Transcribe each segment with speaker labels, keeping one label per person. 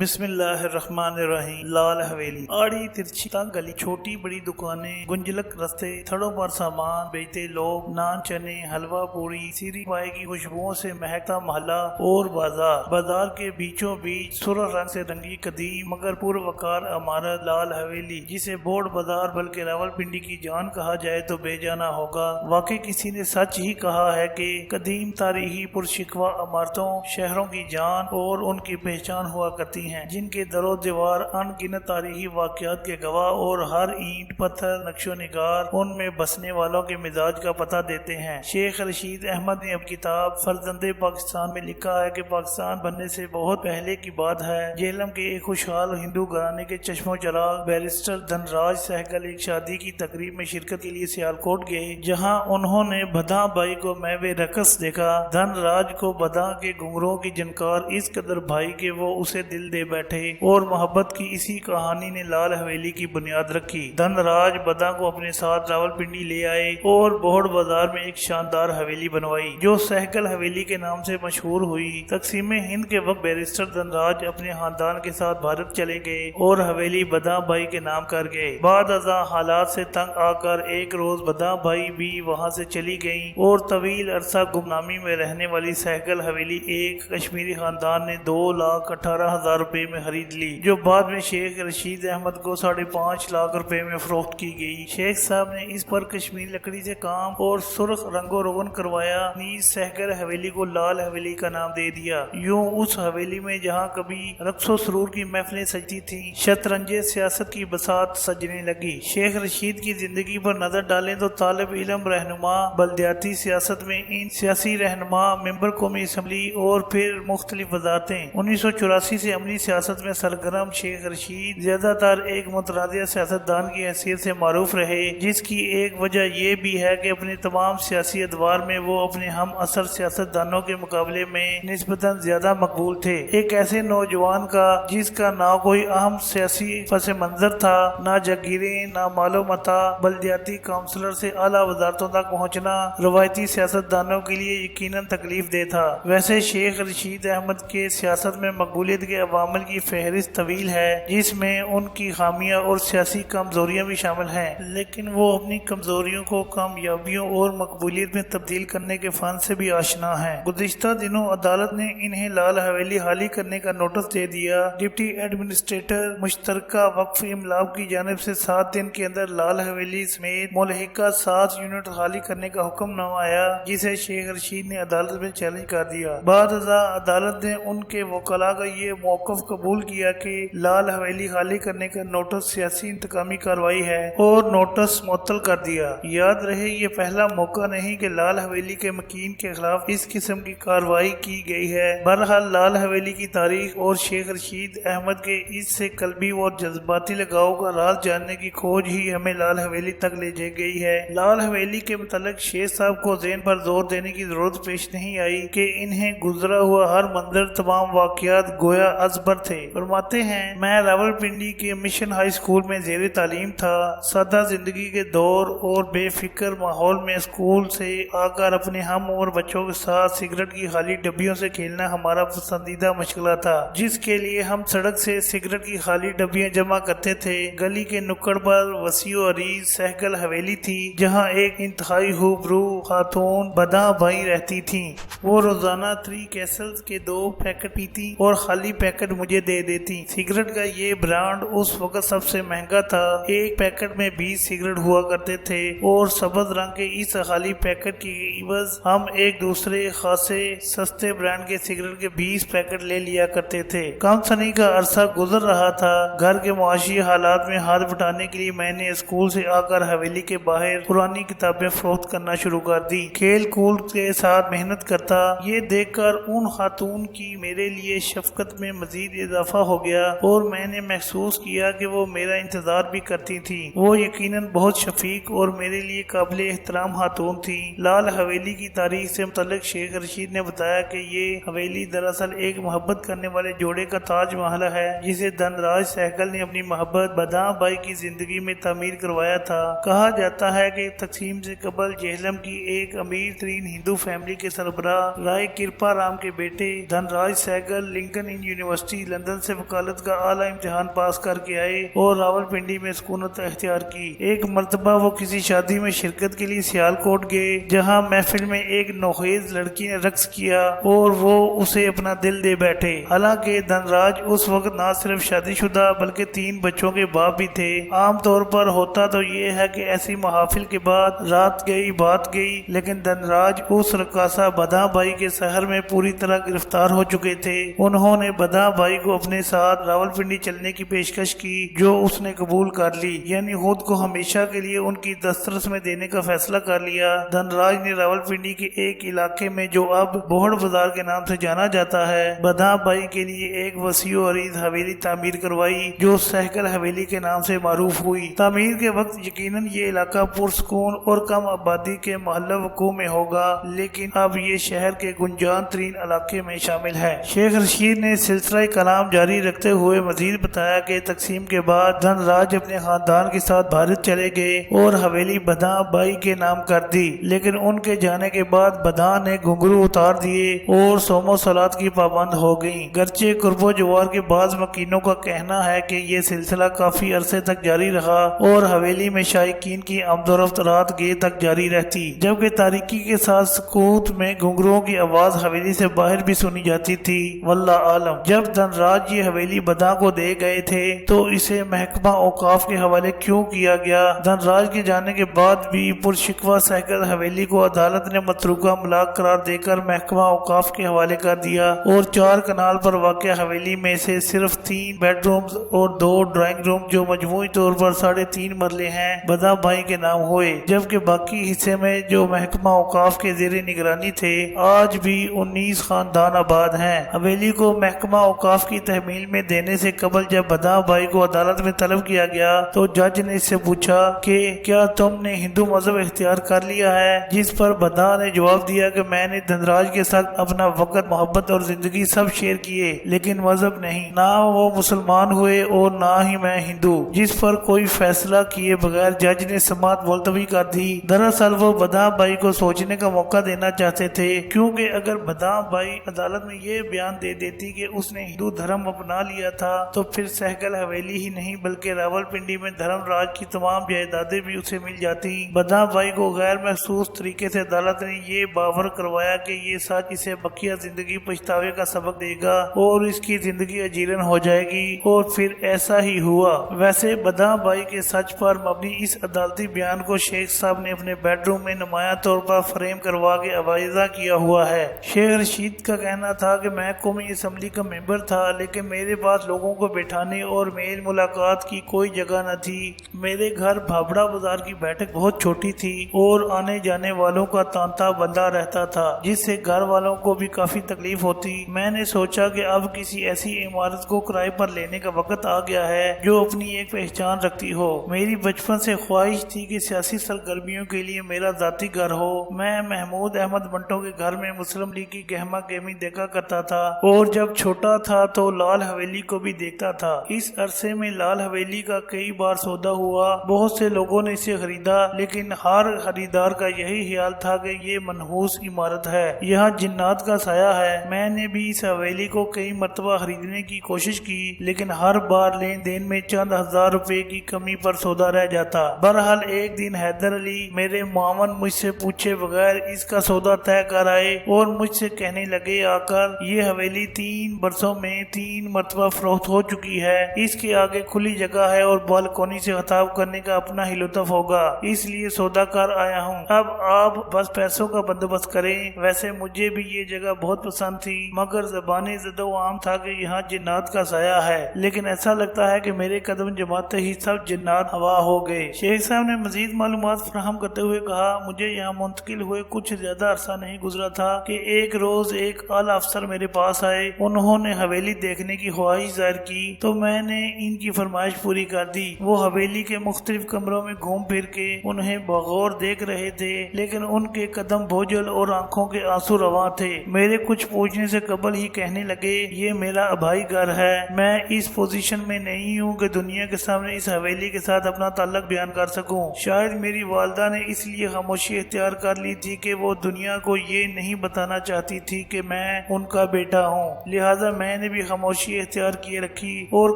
Speaker 1: بسم اللہ الرحمن الرحیم۔ لال حویلی، آڑی ترچھی تنگ گلی، چھوٹی بڑی دکانیں، گنجلک رستے، تھڑوں پر سامان بیچتے لوگ، نان چنے، حلوہ پوری، سیری پائے کی خوشبوؤں سے مہکتا محلہ اور بازار کے بیچوں بیچ سرخ رنگ سے رنگی قدیم مگر پروقار عمارت لال حویلی، جسے بورڈ بازار بلکہ راولپنڈی کی جان کہا جائے تو بے جانا ہوگا۔ واقعی کسی نے سچ ہی کہا ہے کہ قدیم تاریخی پرشکوہ عمارتوں شہروں کی جان اور ان کی پہچان ہوا کرتی ہیں، جن کے در و دیوار ان گنت تاریخی واقعات کے گواہ اور ہر اینٹ پتھر نقش و نگار ان میں بسنے والوں کے مزاج کا پتہ دیتے ہیں۔ شیخ رشید احمد نے اب کتاب فرزند پاکستان میں لکھا ہے کہ پاکستان بننے سے بہت پہلے کی بات ہے، جہلم کے ایک خوشحال ہندو گھرانے کے چشم و چراغ بیرسٹر دھن راج سہگل ایک شادی کی تقریب میں شرکت کے لیے سیالکوٹ گئے، جہاں انہوں نے بدھاں بائی کو محو رقص دیکھا۔ دھن راج کو بدھاں کے گھنگروں کی جنکار اس قدر بھائی کہ وہ اسے دل دے بیٹھے، اور محبت کی اسی کہانی نے لال حویلی کی بنیاد رکھی۔ دھن راج بدھاں کو اپنے ساتھ راولپنڈی لے آئے اور بہڑ بازار میں ایک شاندار حویلی بنوائی جو سہگل حویلی کے نام سے مشہور ہوئی۔ تقسیم ہند کے وقت بیرسٹر دھن راج اپنے خاندان کے ساتھ بھارت چلے گئے اور حویلی بدھاں بائی کے نام کر گئے۔ بعد ازاں حالات سے تنگ آ کر ایک روز بدھاں بائی بھی وہاں سے چلی گئیں اور طویل عرصہ گمنامی میں رہنے والی سہگل حویلی ایک کشمیری خاندان نے 2,18,000 روپے میں خرید لی، جو بعد میں شیخ رشید احمد کو 5.5 لاکھ روپے میں فروخت کی گئی۔ شیخ صاحب نے اس پر کشمیری لکڑی سے کام اور سرخ رنگ و روغن کروایا، نیز سہگل حویلی کو لال حویلی کا نام دے دیا۔ یوں اس حویلی میں جہاں کبھی رقص و سرور کی محفلیں سجتی تھیں، شطرنج سیاست کی بساط سجنے لگی۔ شیخ رشید کی زندگی پر نظر ڈالیں تو طالب علم رہنما، بلدیاتی سیاست میں ان سیاسی رہنما، ممبر قومی اسمبلی اور پھر مختلف وزارتیں۔ 1984 سے عملی سیاست میں سرگرم شیخ رشید زیادہ تر ایک متنازع سیاستدان کی حیثیت سے معروف رہے، جس کی ایک وجہ یہ بھی ہے کہ اپنے تمام سیاسی ادوار میں وہ اپنے ہم عصر سیاستدانوں کے مقابلے میں نسبتاً زیادہ مقبول تھے۔ ایک ایسے نوجوان کا جس کا نہ کوئی اہم سیاسی پس منظر تھا، نہ جاگیریں، نہ مال و متاع، بلدیاتی کونسلر سے اعلیٰ وزارتوں تک پہنچنا روایتی سیاستدانوں کے لیے یقیناً تکلیف دہ تھا۔ ویسے شیخ رشید احمد کے سیاست میں مقبولیت کے عوامل کی فہرست طویل ہے، جس میں ان کی خامیاں اور سیاسی کمزوریاں بھی شامل ہیں، لیکن وہ اپنی کمزوریوں کو کامیابیوں اور مقبولیت میں تبدیل کرنے کے فن سے بھی آشنا ہیں۔ گزشتہ دنوں عدالت نے انہیں لال حویلی خالی کرنے کا نوٹس دے دیا۔ ڈپٹی ایڈمنسٹریٹر مشترکہ وقف املاک کی جانب سے 7 دن کے اندر لال حویلی سمیت ملحقہ 7 یونٹ خالی کرنے کا حکم نامہ آیا، جسے شیخ رشید نے عدالت میں چیلنج کر دیا۔ بعد ازاں عدالت نے ان کے وکلاء کا یہ موقف قبول کیا کہ لال حویلی خالی کرنے کا نوٹس سیاسی انتقامی کارروائی ہے اور نوٹس معطل کر دیا۔ یاد رہے یہ پہلا موقع نہیں کہ لال حویلی کے مکین کے خلاف اس قسم کی کارروائی کی گئی ہے۔ بہرحال لال حویلی کی تاریخ اور شیخ رشید احمد کے اس سے قلبی اور جذباتی لگاؤ کا راز جاننے کی کھوج ہی ہمیں لال حویلی تک لے جا گئی ہے۔ لال حویلی کے متعلق شیخ صاحب کو ذہن پر زور دینے کی ضرورت پیش نہیں آئی کہ انہیں گزرا ہوا ہر منظر، تمام واقعات گویا ازبر تھے۔ فرماتے ہیں، میں راولپنڈی کے مشن ہائی اسکول میں زیر تعلیم تھا۔ سادہ زندگی کے دور اور بے فکر ماحول میں اسکول سے آ کر اپنے ہم عمر بچوں کے ساتھ سگریٹ کی خالی ڈبیوں سے کھیلنا ہمارا پسندیدہ مشغلہ تھا، جس کے لیے ہم سڑک سے سگریٹ کی خالی ڈبیاں جمع کرتے تھے۔ گلی کے نکڑ پر وسیع و عریض سہگل حویلی تھی، جہاں ایک انتہائی خوبرو خاتون بدھاں بائی رہتی تھیں۔ وہ روزانہ 3 کیسلز کے 2 پیکٹ پیتی اور خالی پیکٹ مجھے دے دیتی۔ سگریٹ کا یہ برانڈ اس وقت سب سے مہنگا تھا، ایک پیکٹ میں 20 سگریٹ ہوا کرتے تھے، اور سبز رنگ کے اس خالی پیکٹ کی عوض ہم ایک دوسرے خاصے سستے برانڈ کے سگریٹ کے 20 پیکٹ لے لیا کرتے تھے۔ کم سنی کا عرصہ گزر رہا تھا۔ گھر کے معاشی حالات میں ہاتھ بٹانے کے لیے میں نے اسکول سے آ کر حویلی کے باہر قرآنی کتابیں فروخت کرنا شروع کر دی۔ کھیل کود کے ساتھ محنت کرتا، یہ دیکھ کر ان خاتون کی میرے لیے شفقت میں مزید اضافہ ہو گیا، اور میں نے محسوس کیا کہ وہ میرا انتظار بھی کرتی تھی۔ وہ یقیناً بہت شفیق اور میرے لیے قابل احترام خاتون تھی۔ لال حویلی کی تاریخ سے متعلق شیخ رشید نے بتایا کہ یہ حویلی دراصل ایک محبت کرنے والے جوڑے کا تاج محل ہے، جسے دھن راج سہگل نے اپنی محبت بدھاں بائی کی زندگی میں تعمیر کروایا تھا۔ کہا جاتا ہے کہ تقسیم سے قبل جہلم کی ایک امیر ترین ہندو فیملی کے سربراہ رائے کرپا رام کے بیٹے Dhan Raj Sehgal Lincoln Inn university university London سے وکالت کا اعلیٰ امتحان پاس کر کے آئے اور راولپنڈی میں سکونت اختیار کی۔ ایک مرتبہ وہ کسی شادی میں شرکت کے لیے سیالکوٹ گئے، جہاں محفل میں ایک نوخیز لڑکی نے رقص کیا اور وہ اسے اپنا دل دے بیٹھے۔ حالانکہ دھنراج اس وقت نہ صرف شادی شدہ بلکہ 3 بچوں کے باپ بھی تھے۔ عام طور پر ہوتا تو یہ ہے کہ ایسی محافل کے بعد رات گئی بات گئی، لیکن دھنراج اس رقاصہ بدھا بائی کے سحر میں پوری طرح گرفتار ہو چکے تھے۔ انہوں نے بدھا بائی کو اپنے ساتھ راولپنڈی چلنے کی پیشکش کی، جو اس نے قبول کر لی، یعنی خود کو ہمیشہ کے لیے ان کی دسترس میں دینے کا فیصلہ کر لیا۔ دھنراج نے راولپنڈی کے ایک علاقے میں جو اب بوہڑ بازار کے نام سے جانا جاتا ہے، بدھا بائی کے لیے ایک وسیع و عریض حویلی تعمیر کروائی، جو سہگل حویلی کے نام سے معروف ہوئی۔ تعمیر کے وقت یقیناً یہ علاقہ پرسکون اور کم آبادی کے محلہ وقوع میں ہوگا، لیکن اب یہ شہر کے گنجان ترین علاقے میں شامل ہے۔ شیخ رشید نے سلسلہ کلام جاری رکھتے ہوئے مزید بتایا کہ تقسیم کے بعد دھنراج اپنے خاندان کے ساتھ بھارت چلے گئے اور حویلی بدھا بائی کے نام کر دی، لیکن ان کے جانے کے بعد بدھا نے گھنگرو اتار دیے اور صوم و صلات کی پابند ہو گئیں۔ گرچہ قرب و جوار کے بعض مکینوں کا کہنا ہے کہ یہ سلسلہ کافی عرصے تک جاری رہا اور حویلی میں شائقین کی آمد و رفت رات گئے تک جاری رہتی، جبکہ تاریکی کے ساتھ سکوت میں گھنگروؤں کی آواز حویلی سے باہر بھی سنی جاتی تھی۔ واللہ عالم۔ جب دھنراج یہ حویلی بدھا کو دے گئے تھے تو اسے محکمہ اوقاف کے حوالے کیوں کیا گیا؟ دھنراج کے جانے کے بعد بھی پرشکوہ سہگل حویلی کو عدالت نے متروکہ ملاک قرار دے کر محکمہ اوقاف کے حوالے کر دیا اور 4 کنال پر واقع حویلی میں سے صرف 3 بیڈ رومز اور 2 ڈرائنگ روم، جو مجموعی طور پر 3.5 مرلے ہیں، بدھا بائی کے نام ہوئے، جبکہ باقی حصے میں جو محکمہ اوقاف کے زیر نگرانی تھے آج بھی 19 خاندان آباد ہیں۔ حویلی کو محکمہ اوقاف کی تحمیل میں دینے سے قبل جب بدھا بائی کو عدالت میں طلب کیا گیا تو جج نے اس سے پوچھا کہ کیا تم نے ہندو مذہب اختیار کر لیا ہے؟ جس پر بدھا نے جواب دیا کہ میں نے دھنراج کے ساتھ اپنا وقت، محبت اور زندگی سب شیئر کیے، لیکن مذہب نہیں۔ نہ وہ مسلمان ہوئے اور نہ ہی میں ہندو، جس پر کوئی فیصلہ کیے بغیر جج نے سماعت ملتوی کر دی۔ دراصل وہ بدھا بائی کو سوچنے کا موقع دینا چاہتے تھے، کیونکہ اگر بدھا بائی عدالت میں یہ بیان دے دیتی کہ اس نے ہندو دھرم اپنا لیا تھا تو پھر سہگل حویلی ہی نہیں بلکہ راولپنڈی میں دھرم راج کی تمام جائیدادیں بھی اسے مل جاتی۔ بدھا بائی کو غیر محسوس طریقے سے عدالت نے یہ باور کروایا کہ یہ سچ اسے بقیہ زندگی پچھتاوے کا سبق دے گا اور اس کی زندگی اجیرن ہو جائے گی، اور پھر ایسا ہی ہوا۔ ویسے بدھا بائی کے سچ پر مبنی اس عدالتی بیان کو شیخ صاحب نے اپنے بیڈ روم میں نمایاں طور پر فریم کروا کے آویزہ کیا ہوا ہے۔ شیخ رشید کا کہنا تھا کہ میں قومی اسمبلی کا ممبر تھا، لیکن میرے پاس لوگوں کو بٹھانے اور میل ملاقات کی کوئی جگہ نہ تھی۔ میرے گھر بھابڑا بازار کی بیٹھک بہت چھوٹی تھی اور آنے جانے والوں کا تانتا بندہ رہتا تھا، جس سے گھر والوں کو بھی کافی تکلیف ہوتی۔ میں نے سوچا کہ اب کسی ایسی عمارت کو کرائے پر لینے کا وقت آ گیا ہے جو اپنی ایک پہچان رکھتی ہو۔ میری بچپن سے خواہش تھی کہ سیاسی سرگرمیوں کے لیے میرا ذاتی گھر ہو۔ میں محمود احمد منٹو کے گھر میں مسلم لیگ کی گہما گہمی دیکھا کرتا تھا، اور جب چھوٹا تھا تو لال حویلی کو بھی دیکھتا تھا۔ اس عرصے میں لال حویلی کا کئی بار سودا ہوا، بہت سے لوگوں نے اسے خریدا، لیکن ہر خریدار کا یہی خیال تھا کہ یہ منحوس عمارت ہے، یہاں جنات کا سایہ ہے۔ میں نے بھی اس حویلی کو کئی مرتبہ خریدنے کی کوشش کی، لیکن ہر بار لین دین میں چند ہزار روپے کی کمی پر سودا رہ جاتا۔ بہرحال ایک دن حیدر علی میرے معاون مجھ سے پوچھے بغیر اس کا سودا طے کر آئے اور مجھ سے کہنے لگے آ کر یہ حویلی 3 برسوں میں 3 مرتبہ فروخت ہو چکی ہے، اس کے آگے کھلی جگہ ہے اور بالکونی سے خطاب کرنے کا اپنا ہی لطف ہوگا، اس لیے سودا کر آیا ہوں، اب آپ بس پیسوں کا بندوبست کریں۔ ویسے مجھے بھی یہ جگہ بہت پسند تھی، مگر زبانی زد و عام تھا کہ یہاں جنات کا سایہ ہے، لیکن ایسا لگتا ہے کہ میرے قدم جماتے ہی سب جنات ہوا ہو گئے۔ شیخ صاحب نے مزید معلومات فراہم کرتے ہوئے کہا، مجھے یہاں منتقل ہوئے کچھ زیادہ عرصہ نہیں گزرا تھا کہ ایک روز ایک اعلیٰ افسر میرے پاس آئے۔ انہوں نے حویلی دیکھنے کی خواہش ظاہر کی تو میں نے ان کی فرمائش پوری کر دی۔ وہ حویلی کے مختلف کمروں میں گھوم پھر کے انہیں بغور دیکھ رہے تھے، لیکن ان کے قدم بوجھل اور آنکھوں کے آنسو رواں تھے۔ میرے کچھ پوچھنے سے قبل ہی کہنے لگے، یہ میرا آبائی گھر ہے، میں اس پوزیشن میں نہیں ہوں کہ دنیا کے سامنے اس حویلی کے ساتھ اپنا تعلق بیان کر سکوں۔ شاید میری والدہ نے اس لیے خاموشی اختیار کر لی تھی کہ وہ دنیا کو یہ نہیں بتانا چاہتی تھی کہ میں ان کا بیٹا ہوں، لہٰذا میں میں نے بھی خاموشی اختیار کیے رکھی اور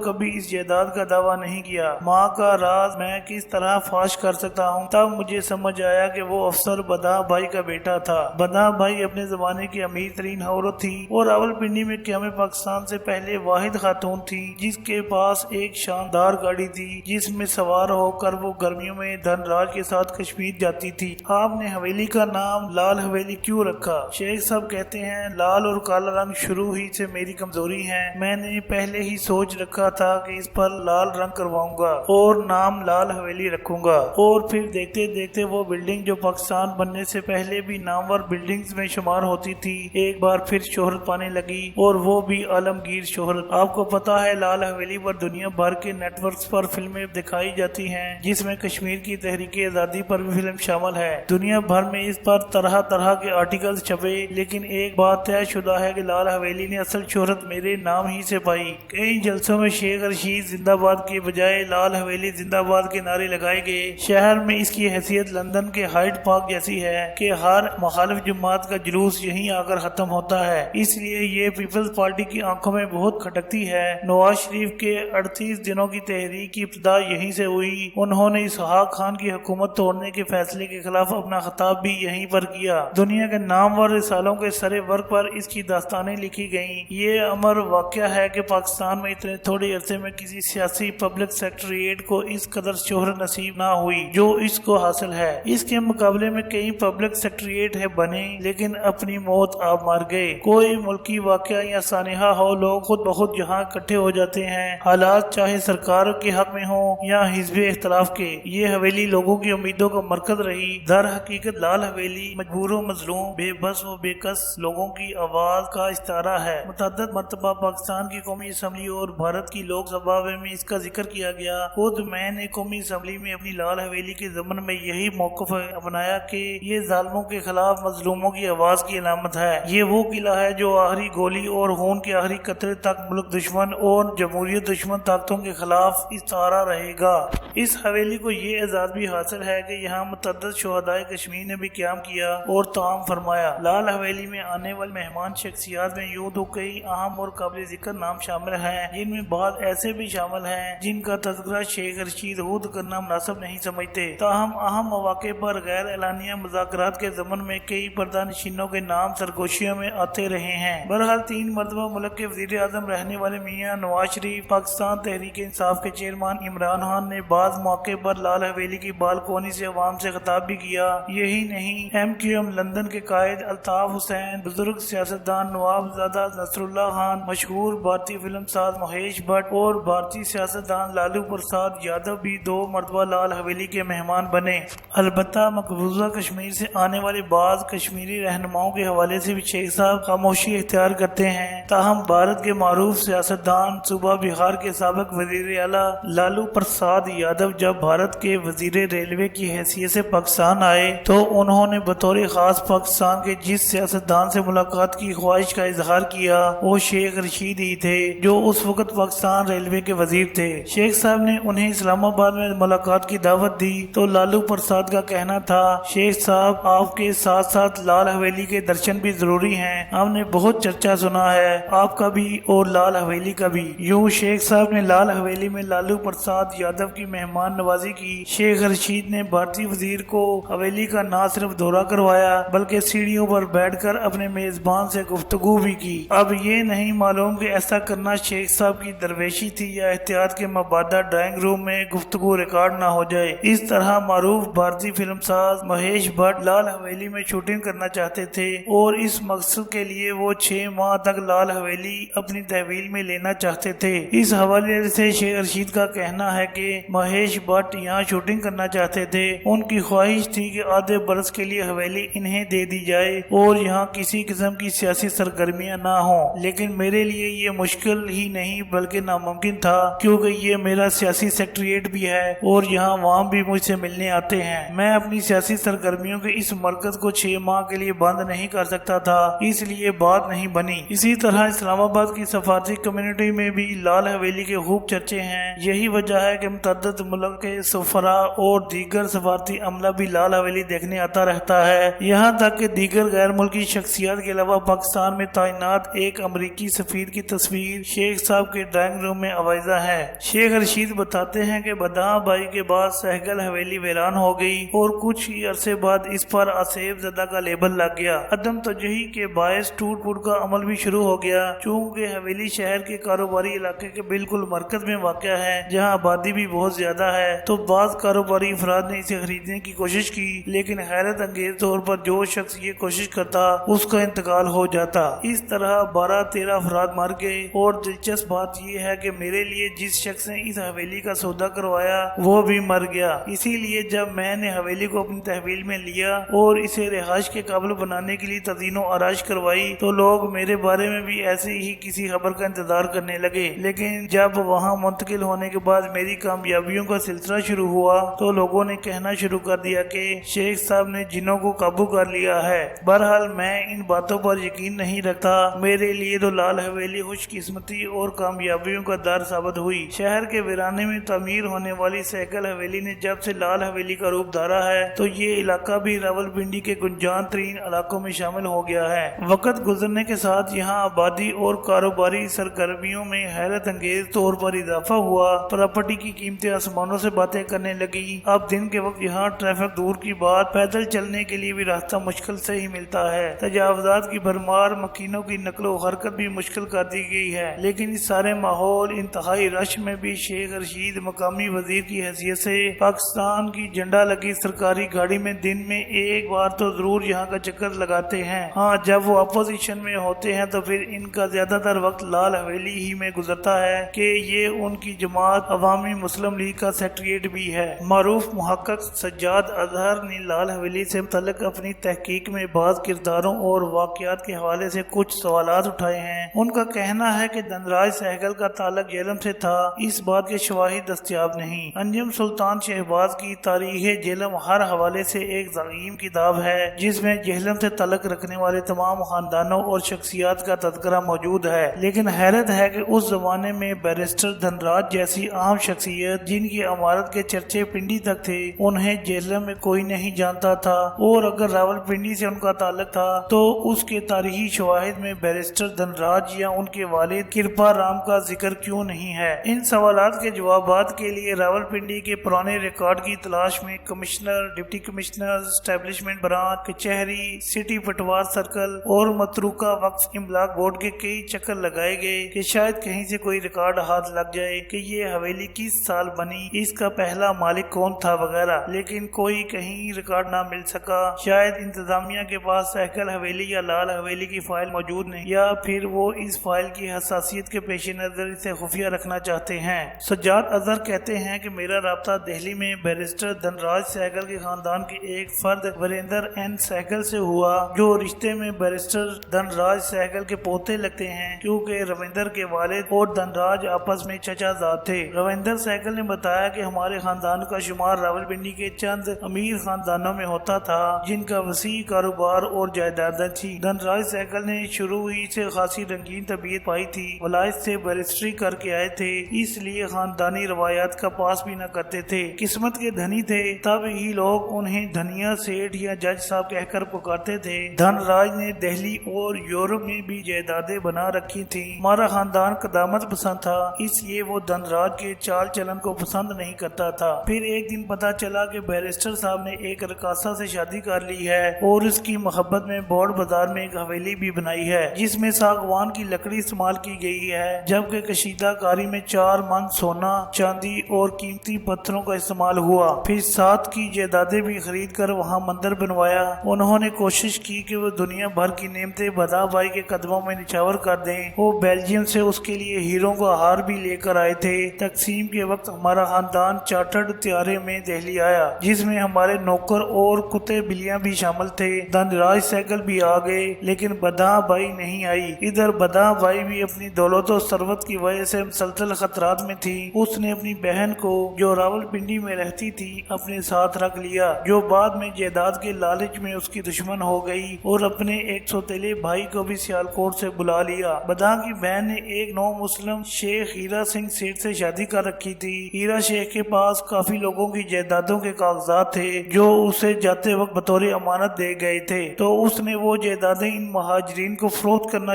Speaker 1: کبھی اس جائیداد کا دعویٰ نہیں کیا۔ ماں کا راز میں کس طرح فاش کر سکتا ہوں؟ تب مجھے سمجھ آیا کہ وہ افسر بداح بھائی کا بیٹا تھا۔ بداح بھائی اپنے زمانے کی امیر ترین عورت تھی اور راولپنڈی میں قیام پاکستان سے پہلے واحد خاتون تھی جس کے پاس ایک شاندار گاڑی تھی جس میں سوار ہو کر وہ گرمیوں میں دھن راج کے ساتھ کشمیر جاتی تھی۔ آپ نے حویلی کا نام لال حویلی کیوں رکھا؟ شیخ صاحب کہتے ہیں لال اور کالا رنگ شروع ہی سے میری کمزوری ہے۔ میں نے پہلے ہی سوچ رکھا تھا کہ اس پر لال رنگ کرواؤں گا اور نام لال حویلی رکھوں گا، اور پھر دیکھتے دیکھتے وہ بلڈنگ جو پاکستان بننے سے پہلے بھی نامور بلڈنگز میں شمار ہوتی تھی ایک بار پھر شہرت پانے لگی، اور وہ بھی عالمگیر شہرت۔ آپ کو پتا ہے لال حویلی پر دنیا بھر کے نیٹ ورکس پر فلمیں دکھائی جاتی ہیں جس میں کشمیر کی تحریک آزادی پر بھی فلم شامل ہے۔ دنیا بھر میں اس پر طرح طرح کے آرٹیکلز چھپے، لیکن ایک بات طے شدہ ہے کہ لال حویلی نے اصل شہرت میرے نام ہی سے پائی۔ کئی جلسوں میں شیخ رشید زندہ باد کے بجائے لال حویلی زندہ باد کے نعرے لگائے گئے۔ شہر میں اس کی حیثیت لندن کے ہائیڈ پارک جیسی ہے کہ ہر مخالف جماعت کا جلوس یہیں آ کر ختم ہوتا ہے، اس لیے یہ پیپلز پارٹی کی آنکھوں میں بہت کھٹکتی ہے۔ نواز شریف کے 38 دنوں کی تحریک کی ابتدا یہیں سے ہوئی۔ انہوں نے اسحاق خان کی حکومت توڑنے کے فیصلے کے خلاف اپنا خطاب بھی یہیں پر کیا۔ دنیا کے نامور رسالوں کے سر ورق پر اس کی داستانیں لکھی گئیں۔ یہ امر واقعہ ہے کہ پاکستان میں اتنے تھوڑے عرصے میں کسی سیاسی پبلک سیکریٹریٹ کو اس قدر شہرت نصیب نہ ہوئی جو اس کو حاصل ہے۔ اس کے مقابلے میں کئی پبلک سیکریٹریٹ بنے لیکن اپنی موت آپ مار گئے۔ کوئی ملکی واقعہ یا سانحہ ہو، لوگ خود بخود جہاں اکٹھے ہو جاتے ہیں، حالات چاہے سرکار کے حق میں ہوں یا حزب اختلاف کے۔ یہ حویلی لوگوں کی امیدوں کا مرکز رہی۔ در حقیقت لال حویلی مجبور و مظلوم، بے بس و بے کس لوگوں کی آواز کا استعارہ ہے۔ متعدد مرتبہ پاکستان کی قومی اسمبلی اور بھارت کی لوک سبھا میں اس کا ذکر کیا گیا۔ خود میں نے قومی اسمبلی میں اپنی لال حویلی کے ضمن میں یہی موقف اپنایا کہ یہ ظالموں کے خلاف مظلوموں کی آواز کی علامت ہے۔ یہ وہ قلعہ ہے جو آخری گولی اور خون کے آخری قطرے تک ملک دشمن اور جمہوریت دشمن طاقتوں کے خلاف استعارہ رہے گا۔ اس حویلی کو یہ اعزاز بھی حاصل ہے کہ یہاں متعدد شہدائے کشمیر نے بھی قیام کیا اور طعام فرمایا۔ لال حویلی میں آنے والے مہمان شخصیات میں یوں تو کئی اہم اور قابل ذکر نام شامل ہیں، جن میں بعض ایسے بھی شامل ہیں جن کا تذکرہ شیخ رشید خود کرنا مناسب نہیں سمجھتے۔ تاہم اہم مواقع پر غیر اعلانیہ مذاکرات کے ضمن میں کئی پردہ نشینوں کے نام سرگوشیوں میں آتے رہے ہیں۔ بہرحال 3 مرتبہ ملک کے وزیر اعظم رہنے والے میاں نواز شریف، پاکستان تحریک انصاف کے چیئرمین عمران خان نے بعض موقع پر لال حویلی کی بالکونی سے عوام سے خطاب بھی کیا۔ یہی نہیں، MQM لندن کے قائد الطاف حسین، بزرگ سیاستدان نواب زادہ نصر اللہ خان، مشہور بھارتی فلم ساز مہیش بھٹ اور بھارتی سیاستدان لالو پرساد یادو بھی 2 مرتبہ لال حویلی کے مہمان بنے۔ البتہ مقبوضہ کشمیر سے آنے والے بعض کشمیری رہنماؤں کے حوالے سے بھی شیخ صاحب خاموشی اختیار کرتے ہیں۔ تاہم بھارت کے معروف سیاستدان صوبہ بہار کے سابق وزیر اعلیٰ لالو پرساد یادو جب بھارت کے وزیر ریلوے کی حیثیت سے پاکستان آئے تو انہوں نے بطور خاص پاکستان کے جس سیاستدان سے ملاقات کی خواہش کا اظہار کیا وہ شیخ رشید ہی تھے جو اس وقت پاکستان ریلوے کے وزیر تھے۔ شیخ صاحب نے انہیں اسلام آباد میں ملاقات کی دعوت دی تو لالو پرساد کا کہنا تھا، شیخ صاحب آپ کے ساتھ ساتھ لال حویلی کے درشن بھی ضروری ہیں، ہم نے بہت چرچا سنا ہے آپ کا بھی اور لال حویلی کا بھی۔ یوں شیخ صاحب نے لال حویلی میں لالو پرساد یادو کی مہمان نوازی کی۔ شیخ رشید نے بھارتی وزیر کو حویلی کا نہ صرف دورہ کروایا بلکہ سیڑھیوں پر بیٹھ کر اپنے میزبان سے گفتگو بھی کی۔ اب یہ نہیں معلوم کہ ایسا کرنا شیخ صاحب کی درویشی تھی یا احتیاط کے مبادہ ڈرائنگ روم میں گفتگو ریکارڈ نہ ہو جائے۔ اس طرح معروف بھارتی فلم ساز مہیش بھٹ لال حویلی میں شوٹنگ کرنا چاہتے تھے اور اس مقصد کے لیے وہ 6 ماہ تک لال حویلی اپنی تحویل میں لینا چاہتے تھے۔ اس حوالے سے شیخ رشید کا کہنا ہے کہ مہیش بھٹ یہاں شوٹنگ کرنا چاہتے تھے، ان کی خواہش تھی کہ آدھے برس کے لیے حویلی انہیں دے دی جائے اور یہاں کسی قسم کی سیاسی سرگرمیاں نہ ہوں، لیکن میرے لیے یہ مشکل ہی نہیں بلکہ ناممکن تھا کیونکہ یہ میرا سیاسی سیکریٹریٹ بھی ہے اور یہاں عوام بھی مجھ سے ملنے آتے ہیں۔ میں اپنی سیاسی سرگرمیوں کے اس مرکز کو 6 ماہ کے لیے بند نہیں کر سکتا تھا، اس لیے بات نہیں بنی۔ اسی طرح اسلام آباد کی سفارتی کمیونٹی میں بھی لال حویلی کے خوب چرچے ہیں۔ یہی وجہ ہے کہ متعدد ملک کے سفراء اور دیگر سفارتی عملہ بھی لال حویلی دیکھنے آتا رہتا ہے، یہاں تک کہ دیگر غیر ملکی شخصیات کے علاوہ پاکستان میں تعینات ایک امریکی امریکی سفیر کی تصویر شیخ صاحب کے ڈرائنگ روم میں آویزہ ہے۔ شیخ رشید بتاتے ہیں کہ بداں بائی کے بعد سہگل حویلی ویران ہو گئی اور کچھ ہی عرصے بعد اس پر آصف زدہ کا لیبل لگ گیا۔ عدم توجہی کے باعث ٹوٹ پھوٹ کا عمل بھی شروع ہو گیا، چونکہ حویلی شہر کے کاروباری علاقے کے بالکل مرکز میں واقع ہے جہاں آبادی بھی بہت زیادہ ہے، تو بعض کاروباری افراد نے اسے خریدنے کی کوشش کی، لیکن حیرت انگیز طور پر جو شخص یہ کوشش کرتا اس کا انتقال ہو جاتا۔ اس طرح 12-13 افراد مر گئے، اور دلچسپ بات یہ ہے کہ میرے لیے جس شخص نے اس حویلی کا سودا کروایا وہ بھی مر گیا۔ اسی لیے جب میں نے حویلی کو اپنی تحویل میں لیا اور اسے رہائش کے قابل بنانے کے لیے تزئین و آرائش کروائی تو لوگ میرے بارے میں بھی ایسے ہی کسی خبر کا انتظار کرنے لگے، لیکن جب وہاں منتقل ہونے کے بعد میری کامیابیوں کا سلسلہ شروع ہوا تو لوگوں نے کہنا شروع کر دیا کہ شیخ صاحب نے جنوں کو قابو کر لیا ہے۔ بہرحال میں ان باتوں پر یقین نہیں رکھتا، میرے لیے تو لال حویلی خوش قسمتی اور کامیابیوں کا در ثابت ہوئی۔ شہر کے ویرانے میں تعمیر ہونے والی سہگل حویلی نے جب سے لال حویلی کا روپ دھارا ہے تو یہ علاقہ بھی راولپنڈی کے گنجان ترین علاقوں میں شامل ہو گیا ہے۔ وقت گزرنے کے ساتھ یہاں آبادی اور کاروباری سرگرمیوں میں حیرت انگیز طور پر اضافہ ہوا، پراپرٹی کی قیمتیں آسمانوں سے باتیں کرنے لگی۔ اب دن کے وقت یہاں ٹریفک دور کی بات، پیدل چلنے کے لیے بھی راستہ مشکل سے ہی ملتا ہے، تجاوزات کی بھرمار، مکینوں کی نقل و حرکت بھی مشکل کر دی گئی ہے۔ لیکن اس سارے ماحول انتہائی رش میں بھی شیخ رشید مقامی وزیر کی حیثیت سے پاکستان کی جھنڈا لگی سرکاری گاڑی میں دن میں ایک بار تو ضرور یہاں کا چکر لگاتے ہیں۔ ہاں، جب وہ اپوزیشن میں ہوتے ہیں تو پھر ان کا زیادہ تر وقت لال حویلی ہی میں گزرتا ہے کہ یہ ان کی جماعت عوامی مسلم لیگ کا سیکریٹریٹ بھی ہے۔ معروف محقق سجاد اظہر نے لال حویلی سے متعلق اپنی تحقیق میں بعض کرداروں اور واقعات کے حوالے سے کچھ سوالات اٹھائے ہیں۔ ان کا کہنا ہے کہ دھنراج سہگل کا تعلق جہلم سے تھا، اس بات کے شواہد دستیاب نہیں۔ انجم سلطان شہباز کی تاریخ جہلم ہر حوالے سے ایک ضخیم کتاب ہے جس میں جہلم سے تعلق رکھنے والے تمام خاندانوں اور شخصیات کا تذکرہ موجود ہے، لیکن حیرت ہے کہ اس زمانے میں بیرسٹر دھنراج جیسی عام شخصیت جن کی عمارت کے چرچے پنڈی تک تھے، انہیں جہلم میں کوئی نہیں جانتا تھا، اور اگر راولپنڈی سے ان کا تعلق تھا تو اس کے تاریخی شواہد میں بیرسٹر دھنراج یا ان کے والد کرپا رام کا ذکر کیوں نہیں ہے؟ ان سوالات کے جوابات کے لیے راولپنڈی کے پرانے ریکارڈ کی تلاش میں commissioner, deputy commissioner, establishment branch, کچہری، سٹی پٹوار سرکل اور متروکہ وقف املاک بورڈ کے کئی چکر لگائے گئے کہ شاید کہیں سے کوئی ریکارڈ ہاتھ لگ جائے کہ یہ حویلی کس سال بنی، اس کا پہلا مالک کون تھا وغیرہ، لیکن کوئی کہیں ریکارڈ نہ مل سکا۔ شاید انتظامیہ کے پاس سہگل حویلی یا لال حویلی کی فائل موجود نہیں، یا پھر وہ اس فائل کی حساسیت کے پیش نظر اسے خفیہ رکھنا چاہتے ہیں۔ سجاد اظہر کہتے ہیں کہ میرا رابطہ دہلی میں بیرسٹر دھنراج سہگل کے خاندان کے ایک فرد وریندر این سہگل سے ہوا، جو رشتے میں بیرسٹر دھنراج سہگل کے پوتے لگتے ہیں، کیونکہ رویندر کے والد اور دھنراج آپس میں چچا زاد تھے۔ رویندر سہگل نے بتایا کہ ہمارے خاندان کا شمار راولپنڈی کے چند امیر خاندانوں میں ہوتا تھا جن کا وسیع کاروبار اور جائیدادیں تھی۔ دھنراج سہگل نے شروع ہی سے خاصی رنگین طبیعت پائی تھی، ولایت سے بیرسٹری کر کے آئے تھے، اس لیے خاندانی روایات کا پاس بھی نہ کرتے تھے، قسمت کے دھنی تھے، تب ہی لوگ انہیں دھنیا، سیٹھ یا جج صاحب کہہ کر پکارتے تھے۔ دھنراج نے دہلی اور یورپ میں بھی جائیدادیں بنا رکھی تھی۔ ہمارا خاندان قدامت پسند تھا، اس لیے وہ دھنراج کے چال چلن کو پسند نہیں کرتا تھا۔ پھر ایک دن پتا چلا کہ بیرسٹر صاحب نے ایک رقاصہ سے شادی کر لی ہے اور اس کی محبت میں بورڈ بازار میں ایک حویلی بھی بنائی ہے جس میں ساگوان کی لکڑی استعمال کی گئی ہے، جبکہ کشیدہ کاری میں 4 من سونا، چاندی اور قیمتی پتھروں کا استعمال ہوا۔ پھر 7 کی جائیدادیں بھی خرید کر وہاں مندر بنوایا۔ انہوں نے کوشش کی کہ وہ دنیا بھر کی نعمتیں بداں بائی کے قدموں میں نچھاور کر دیں۔ وہ بیلجیم سے اس کے لیے ہیروں کا ہار بھی لے کر آئے تھے۔ تقسیم کے وقت ہمارا خاندان چارٹرڈ طیارے میں دہلی آیا جس میں ہمارے نوکر اور کتے بلیاں بھی شامل تھے۔ دھنراج سہگل بھی آ گئے، لیکن بداں بائی نہیں آئی۔ ادھر بداں بائی بھی اپنی دولت و ثروت کی وجہ سے مسلسل خطرات میں تھی۔ اس نے اپنی بہن کو جو راولپنڈی میں رہتی تھی اپنے ساتھ رکھ لیا، جو بعد میں جائیداد کے لالچ میں اس کی دشمن ہو گئی، اور اپنے ایک سوتیلے بھائی کو بھی سیالکوٹ سے بلا لیا۔ بداں کی بہن نے ایک نو مسلم شیخ ہیرا سنگھ سیٹھ سے شادی کر رکھی تھی۔ ہیرا شیخ کے پاس کافی لوگوں کی جائیدادوں کے کاغذات تھے جو اسے جاتے وقت بطور امانت دے گئے تھے، تو اس نے وہ جائیدادیں ان مہاجرین کو فروخت کرنا